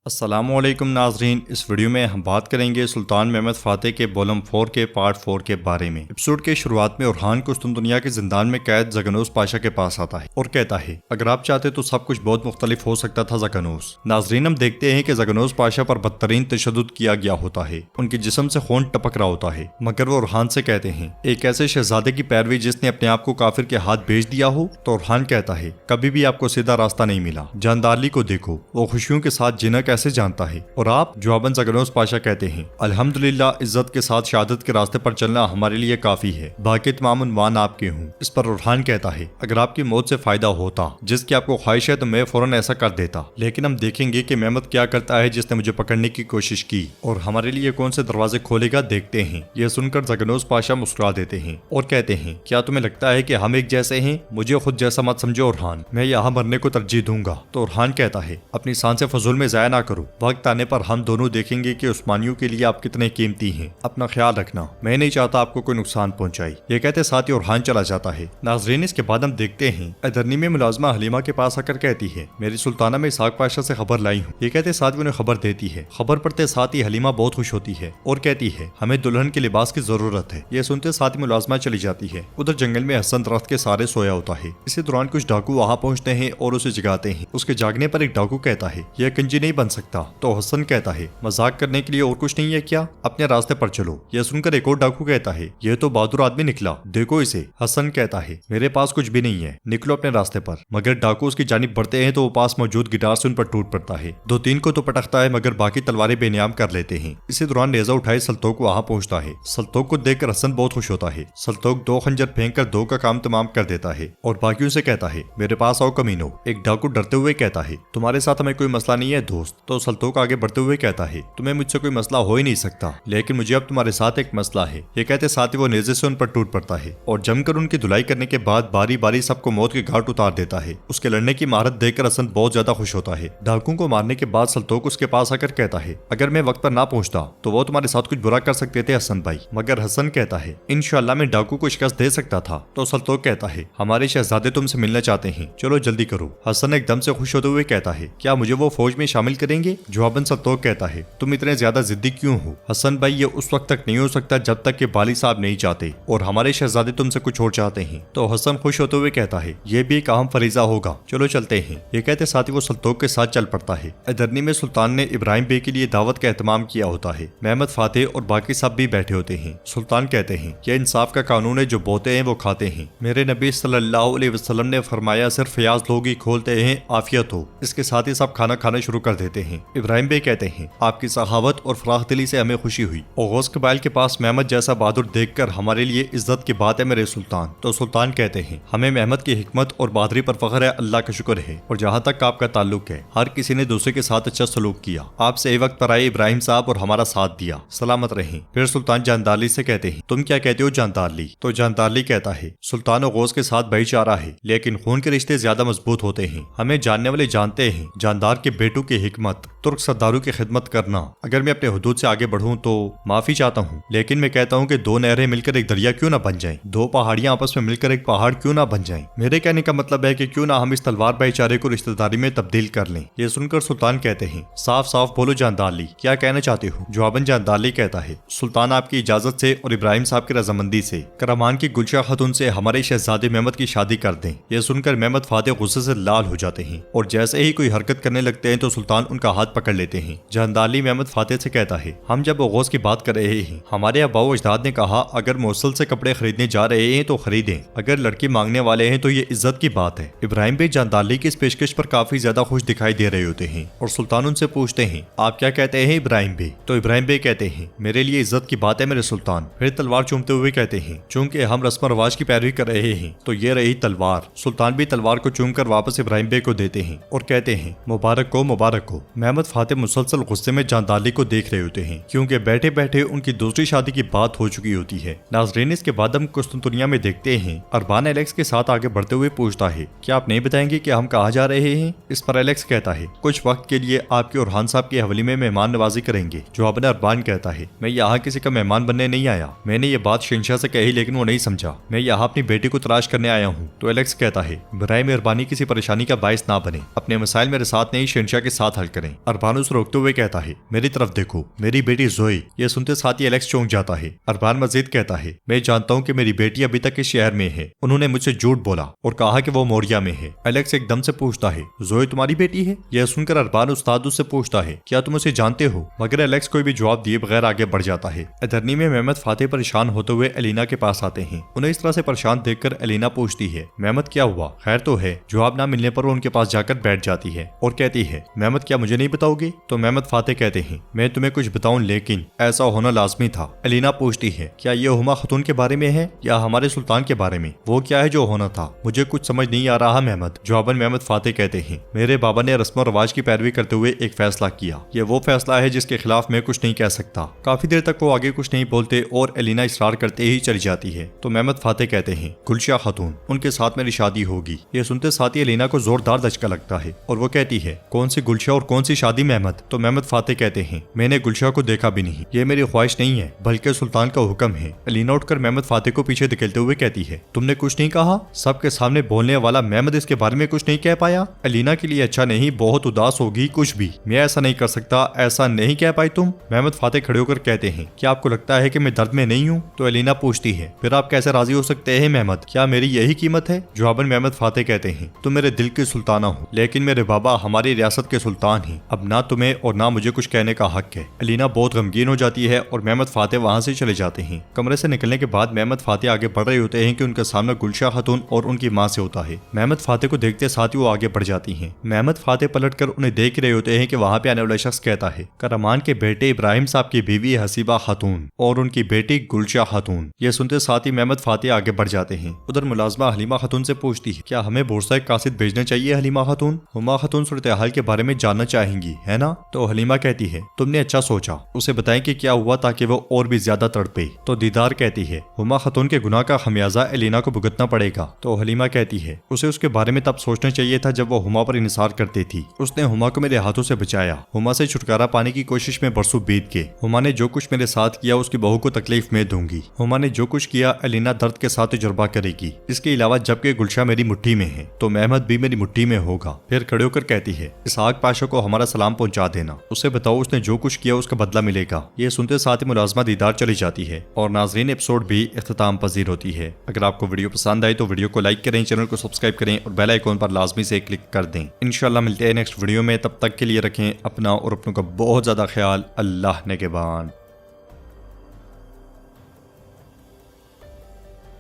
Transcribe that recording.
अस्सलामुअलैकुम नाजरीन, इस वीडियो में हम बात करेंगे सुल्तान महमद फ़ातेह के वॉल्यूम 4 के पार्ट 4 के बारे में। एपिसोड के शुरुआत में उरहान कुस्तुन दुनिया के जिंदान में कैद ज़गनोस पाशा के पास आता है और कहता है अगर आप चाहते तो सब कुछ बहुत मुख्तलिफ हो सकता था ज़गनोस। नाजरीन, हम देखते हैं कि ज़गनोस पाशा पर बदतरीन तशद्दुद किया गया होता है, उनके जिस्म से खून टपक रहा होता है, मगर वो उरहान से कहते हैं एक ऐसे शहजादे की पैरवी जिसने अपने आप को काफिर के हाथ भेज दिया हो। तो उरहान कहता है कभी भी आपको सीधा रास्ता नहीं मिला, जानदारली को देखो, वो खुशियों के साथ जीना कैसे जानता है। और आप जवाबन ज़गनोस पाशा कहते हैं अल्हम्दुलिल्लाह, इज्जत के साथ शहादत के रास्ते पर चलना हमारे लिए काफी है, बाकी तमाम उन्वान आपके हूँ। इस पर उरहान कहता है अगर आपकी मौत से फायदा होता जिसकी आपको ख्वाहिश है तो मैं फौरन ऐसा कर देता, लेकिन हम देखेंगे कि महमद क्या करता है जिसने मुझे पकड़ने की कोशिश की और हमारे लिए कौन से दरवाजे खोलेगा, देखते हैं। यह सुनकर ज़गनोस पाशा मुस्कुरा देते हैं और कहते हैं क्या तुम्हें लगता है कि हम एक जैसे हैं? मुझे खुद जैसा मत समझो उरहान, मैं यहाँ मरने को तरजीह दूंगा। तो उरहान कहता है अपनी सांसें फजूल में जाया ना करो, वक्त आने पर हम दोनों देखेंगे कि उस्मानियों के लिए आप कितने कीमती हैं। अपना ख्याल रखना, मैं नहीं चाहता आपको कोई नुकसान पहुंचाई। ये कहते साथ ही उरहान चला जाता है। नाजरीन, इसके बाद हम देखते हैं अदरनी में मुलाजमा हलीमा के पास आकर कहती है मेरी सुल्ताना में इसहाक पाशा से खबर लाई हूँ। ये कहते साथ ही उन्हें खबर देती है। खबर पढ़ते साथ ही हलीमा बहुत खुश होती है और कहती है हमें दुल्हन के लिबास की जरूरत है। ये सुनते साथ ही मुलाजमा चली जाती है। उधर जंगल में हसन दरख्त के सारे सोया होता है। इसी दौरान कुछ डाकू वहाँ पहुँचते हैं और उसे जगाते हैं। उसके जागने पर एक डाकू कहता है यह कंजी नहीं बन सकता। तो हसन कहता है मजाक करने के लिए और कुछ नहीं है क्या, अपने रास्ते पर चलो। यह सुनकर एक और डाकू कहता है यह तो बहादुर आदमी निकला, देखो इसे। हसन कहता है मेरे पास कुछ भी नहीं है, निकलो अपने रास्ते पर। मगर डाकू उसकी जानिब बढ़ते हैं तो वो पास मौजूद गिटार से उन पर टूट पड़ता है। दो तीन को तो पटकता है मगर बाकी तलवारें बेनियाम कर लेते हैं। इसी दौरान नेजा उठाए सल्तोक वहाँ पहुँचता है। सल्तोक को देखकर हसन बहुत खुश होता है। सल्तोक दो खंजर फेंक कर दो का काम तमाम कर देता है और बाकियों से कहता है मेरे पास आओ कमीनो। एक डाकू डरते हुए कहता है तुम्हारे साथ हमें कोई मसला नहीं है दोस्त। तो सल्तोक आगे बढ़ते हुए कहता है तुम्हें मुझसे कोई मसला हो ही नहीं सकता, लेकिन मुझे अब तुम्हारे साथ एक मसला है। ये कहते साथ ही वो नेज़े से उन पर टूट पड़ता है और जमकर उनकी धुलाई करने के बाद बारी बारी सबको मौत के घाट उतार देता है। उसके लड़ने की महारत देखकर हसन बहुत ज्यादा खुश होता है। डाकुओं को मारने के बाद सल्तोक उसके पास आकर कहता है अगर मैं वक्त पर ना पहुंचता तो वो तुम्हारे साथ कुछ बुरा कर सकते थे हसन भाई। मगर हसन कहता है इंशाअल्लाह मैं डाकू को शिकस्त दे सकता था। तो सल्तोक कहता है हमारे शहजादे तुमसे मिलना चाहते हैं, चलो जल्दी करो। हसन एकदम से खुश होते हुए कहता है क्या मुझे वो फौज में शामिल करेंगे? जवाबन सल्तोक कहता है तुम इतने ज्यादा जिद्दी क्यों हो हसन भाई, ये उस वक्त तक नहीं हो सकता जब तक कि बाली साहब नहीं चाहते और हमारे शहजादे तुमसे कुछ और चाहते हैं। तो हसन खुश होते हुए कहता है ये भी एक अहम फरीजा होगा, चलो चलते हैं। ये कहते साथ ही वो सल्तोक के साथ चल पड़ता है। अदरनी में सुल्तान ने इब्राहिम बे के लिए दावत का एहतमाम किया होता है। महमद फातेह और बाकी सब भी बैठे होते हैं। सुल्तान कहते हैं यह इंसाफ का कानून है, जो बोते हैं वो खाते हैं। मेरे नबी सल्लल्लाहु अलैहि वसल्लम ने फरमाया सिर्फ फयाज लोग ही खोलते हैं, आफियत हो। इसके साथ ही सब खाना खाना शुरू कर देते हैं। इब्राहिम बे कहते हैं आपकी सखावत और फराख दिली से हमें खुशी हुई और गौस कबाइल के पास महमद जैसा बहादुर देखकर हमारे लिए इज्जत की बात है मेरे सुल्तान। तो सुल्तान कहते हैं हमें महमद की हिकमत और बहादुरी पर फख्र है, अल्लाह का शुक्र है। और जहाँ तक आपका ताल्लुक है हर किसी ने दूसरे के साथ अच्छा सलूक किया। आप सही वक्त पर आए इब्राहिम साहब और हमारा साथ दिया, सलामत रहें। फिर सुल्तान जानदारली से कहते हैं तुम क्या कहते हो जानदारली? तो जानदारली कहता है सुल्तान और गौस के साथ भाईचारा है, लेकिन खून के रिश्ते ज्यादा मजबूत होते हैं। हमें जानने वाले जानते हैं जानदार के बेटों की हिकमत, तुर्क सरदारों की खिदमत करना। अगर मैं अपने हुदूद से आगे बढ़ूं तो माफी चाहता हूं, लेकिन मैं कहता हूं कि दो नहरें मिलकर एक दरिया क्यों ना बन जाएं, दो पहाड़ियां आपस में मिलकर एक पहाड़ क्यों ना बन जाएं। मेरे कहने का मतलब है कि क्यों ना हम इस तलवार भाईचारे को रिश्तेदारी में तब्दील कर लें। ये सुनकर सुल्तान कहते हैं साफ साफ बोलो जानदारली, क्या कहना चाहते हो? जवाबन जानदारली कहता है सुल्तान आपकी इजाजत से और इब्राहिम साहब की रजामंदी से करमान की गुलशा खातून से हमारे शहजादे महमद की शादी कर दें। यह सुनकर महमद फातेह गुस्से से लाल हो जाते हैं और जैसे ही कोई हरकत करने लगते हैं तो सुल्तान उनका हाथ पकड़ लेते हैं। जानदारली महमद फातेह से कहता है हम जब गौस की बात कर रहे हैं, हमारे अब्बाओ अजदाद ने कहा अगर मौसल से कपड़े खरीदने जा रहे हैं तो खरीदें, अगर लड़की मांगने वाले हैं तो ये इज्जत की बात है। इब्राहिम बे जानदारली की इस पेशकश पर काफी ज्यादा खुश दिखाई दे रहे होते हैं और सुल्तान उनसे पूछते हैं आप क्या कहते हैं इब्राहिम बे? तो इब्राहिम बे कहते हैं मेरे लिए इज्जत की बात है मेरे सुल्तान। फिर तलवार चूमते हुए कहते हैं चूंकि हम रस्म रवाज की पैरवी कर रहे हैं तो ये रही तलवार। सुल्तान भी तलवार को चूम कर वापस इब्राहिम बे को देते हैं और कहते हैं मुबारक हो मुबारक हो। महमद फातेह मुसलसल गुस्से में जानदारली को देख रहे होते हैं क्योंकि बैठे बैठे उनकी दूसरी शादी की बात हो चुकी होती है। नाजरीन, इसके बाद हम कुस्तुनतुनिया में देखते हैं अरबान एलेक्स के साथ आगे बढ़ते हुए पूछता है क्या आप नहीं बताएंगे कि हम कहाँ जा रहे हैं? इस पर एलेक्स कहता है कुछ वक्त के लिए आपके उरहान साहब की हवेली में मेहमान नवाजी करेंगे। जवाबन अरबान कहता है मैं यहाँ किसी का मेहमान बनने नहीं आया, मैंने ये बात शहंशाह से कही लेकिन वो नहीं समझा, मैं यहाँ अपनी बेटी को तलाश करने आया हूँ। तो एलेक्स कहता है बराए मेहरबानी किसी परेशानी का बायस ना बने, अपने मसाइल मेरे साथ नहीं शहंशाह के साथ हल करें। अरबान उसे रोकते हुए कहता है, मेरी तरफ देखो, मेरी बेटी जोई। ये सुनते साथ ही एलेक्स चौंक जाता है। अरबान मजीद कहता है, मैं जानता हूँ कि मेरी बेटी अभी तक इस शहर में है। उन्होंने मुझसे झूठ बोला और कहा कि वो मोरिया में है। एलेक्स एकदम से पूछता है, जोई तुम्हारी बेटी है? यह सुनकर अरबान उस्ताद उससे पूछता है, क्या तुम उसे जानते हो? मगर एलेक्स कोई भी जवाब दिए बगैर आगे बढ़ जाता है। अटर्नी में मेहमद फातेह परेशान होते हुए एलिना के पास आते हैं। उन्हें इस तरह से परेशान देखकर एलिना पूछती है, मेहमद क्या हुआ? खैर तो है? जवाब न मिलने पर वो उनके पास जाकर बैठ जाती है और कहती है, मेहमद क्या मुझे नहीं बताओगे? तो मेहमद फातेह कहते हैं, मैं तुम्हें कुछ बताऊं लेकिन ऐसा होना लाजमी था। एलिना पूछती है, क्या ये हुमा खतून के बारे में है या हमारे सुल्तान के बारे में? वो क्या है जो होना था? मुझे कुछ समझ नहीं आ रहा मेहमद। जवाबन मेहमद फातेह कहते हैं, मेरे बाबा ने रस्म और रवाज की पैरवी करते हुए एक फैसला किया। ये वो फैसला है जिसके खिलाफ मैं कुछ नहीं कह सकता। काफी देर तक वो आगे कुछ नहीं बोलते और एलिना इसरार करते ही चली जाती है। तो मेहमद फातेह कहते हैं, गुलशा खातून, उनके साथ मेरी शादी होगी। ये सुनते साथ ही एलिना को जोरदार धचका लगता है और वो कहती है, कौन सी गुलशा और कौन सी शादी मेहमद? तो मेहमद फातेह कहते हैं, मैंने गुलशा को देखा भी नहीं। ये मेरी ख्वाहिश नहीं है बल्कि सुल्तान का हुक्म है। एलिना उठकर मेहमद फातेह को पीछे धकेलते हुए कहती है, तुमने कुछ नहीं कहा? सबके सामने बोलने वाला मेहमद इसके बारे में कुछ नहीं कह पाया? एलिना के लिए अच्छा नहीं, बहुत उदास होगी। कुछ भी, मैं ऐसा नहीं कर सकता, ऐसा नहीं कह पाई तुम? मेहमद फातेह खड़े होकर कहते हैं, क्या आपको लगता है कि मैं दर्द में नहीं हूँ? तो एलिना पूछती है, फिर आप कैसे राजी हो सकते हैं मेहमद? क्या मेरी यही कीमत है? जवाबन मेहमद फातेह कहते हैं, तुम मेरे दिल की सुल्ताना हो, लेकिन मेरे बाबा हमारी रियासत के सुल्तान हैं। अब ना तुम्हें और ना मुझे कुछ कहने का हक है। एलिना बहुत गमगीन हो जाती है और मेहमद फातेह वहाँ से चले जाते हैं। कमरे से निकलने के बाद मेहमद फातेह आगे बढ़ रहे होते हैं कि उनका सामना गुलशा खातून और उनकी माँ से होता है। मेहमद फातेह को देखते साथ ही वो आगे बढ़ जाती हैं। मेहमद फातेह पलटकर उन्हें देख रहे होते हैं कि वहाँ पे आने वाला शख्स कहता है, करमान के बेटे इब्राहिम साहब की बीवी हसीबा खातून और उनकी बेटी गुलशा खातून। ये सुनते साथ ही मेहमद फातेह आगे बढ़ जाते हैं। उधर मुलाजमा हलीमा खातून से पूछती है, क्या हमें बोरसा कासिद भेजना चाहिए हलीमा खातून? हुमा खातून सूरत हाल के बारे में जानना चाहेंगी, है ना? तो हलीमा कहती है, तुमने अच्छा सोचा, उसे बताएं कि क्या हुआ ताकि वो और भी ज्यादा तड़पे। तो दीदार कहती है, हुमा खातून के गुनाह का खमियाजा एलिना को भुगतना पड़ेगा। तो हलीमा कहती है, उसे उसके बारे में तब सोचना चाहिए था जब वो हुमा पर इंसार करती थी। उसने हुमा को मेरे हाथों से बचाया। हुमा से छुटकारा पाने की कोशिश में बरसों बीत के। हुमा ने जो कुछ मेरे साथ किया उसकी बहू को तकलीफ में दूंगी। हुमा ने जो कुछ किया एलिना दर्द के साथ तजुर्बा करेगी। इसके अलावा जबकि गुलशा मेरी मुट्ठी में है तो मेहमद भी मेरी मुट्ठी में होगा। फिर खड़े होकर कहती है, इसहाक पाशा को हमारा सलाम पहुंचा देना। उसे बताओ उसने जो कुछ किया उसका बदला मिलेगा। ये सुनते साथ ही मुलाजमा दीदार चली जाती है और नाजरीन एपिसोड भी इख्तिताम पजीर होती है। अगर आपको वीडियो पसंद आई तो वीडियो को लाइक करें, चैनल को सब्सक्राइब करें और बेल आइकॉन पर लाजमी से क्लिक कर दें। इंशाल्लाह मिलते हैं नेक्स्ट वीडियो में। तब तक के लिए रखें अपना और अपनों का बहुत ज्यादा ख्याल। अल्लाह नेगेबान।